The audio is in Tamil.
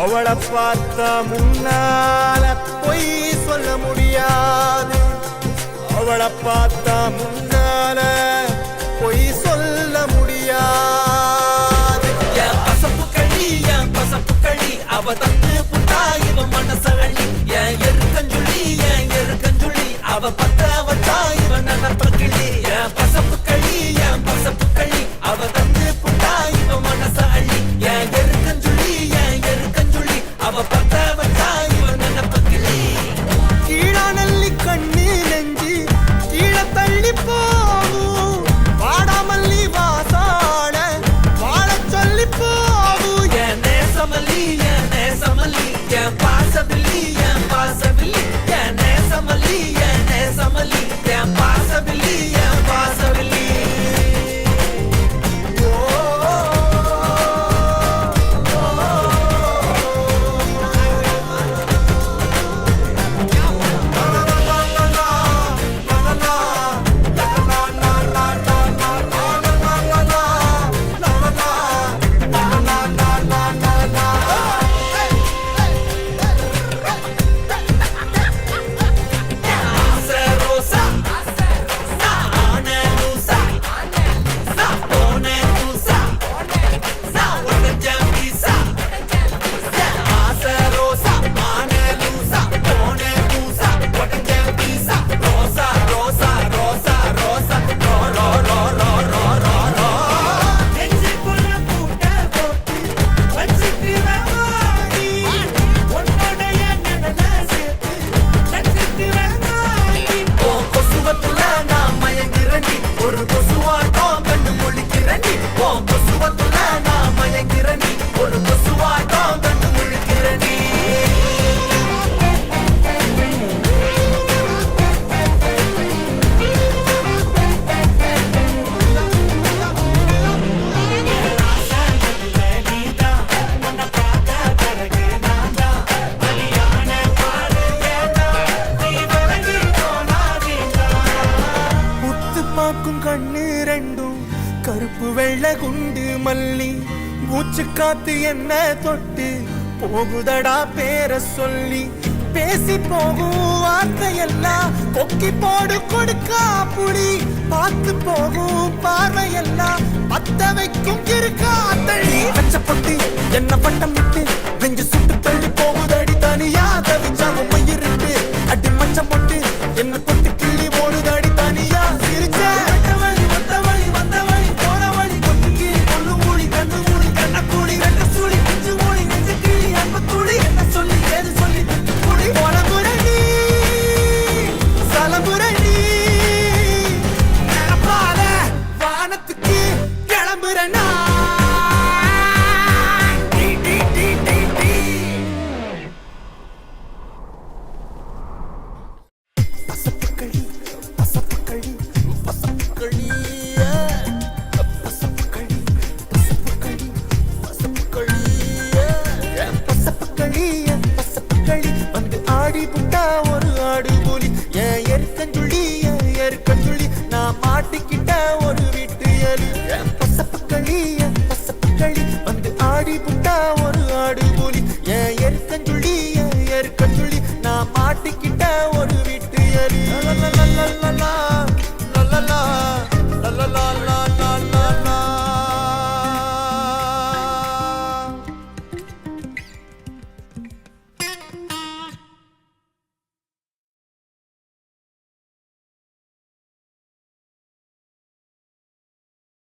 அவளை பார்த்த முன்னால பொய் சொல்ல முடியாது. அவளை பார்த்த முன்னால பொய் சொல்ல முடியாது. என் பசப்பு களி அவ தந்து புட்டா இவ மனசழி. என் எருக்கஞ்சுள்ளி அவ பத்த வச்சா இவ நினப்ப கிளி. என் பசப்பு களி அவ தந்து புட்டா இவ மனசழி. என் எருக்கஞ்சுள்ளி அவ பத்த வச்சா இவ நினப்ப கிளி. கீழா நல்லி கண்ணு நெஞ்சி கீழ தள்ளி போகும். வாடாமல்லி வாசாட வாழ சொல்லி போகும். என் நேசமல்லி என் பாசபில்லி என் பாசபில்லி. என் நேசமல்லி என் பாசபில்லி என் பாசபில்லி. கண்ணு ரெண்டும் கருப்பு வெள்ளை குண்டு மல்லி. மூச்சு காத்து என்ன தொட்டு போகுதடா பேர சொல்லி. பேசி போகும் வார்த்தையெல்லாம் கொக்கி போடு கொடுக்கா புடி. பார்த்து போகும் பார்வையெல்லாம் பத்த வைக்கும் இருக்கா தள்ளி. கச்சப்பட்டு என்ன பட்டம் விட்டு நெஞ்சு சுட்டு தள்ளி போகுதடி தனியா தவிச்சாவும் மயிரிட்டு. அடி மச்சம் போட்டு என்ன தொட்டு கிள்ளி போடுதடி தனியா சிரிச்ச. வந்து ஆடி புட்டா ஒரு ஆடு போலி. என் எருக்கஞ்சுள்ளி நான் மாட்டிக்கிட்ட ஒரு வீட்டு எலி. பசப்பு களி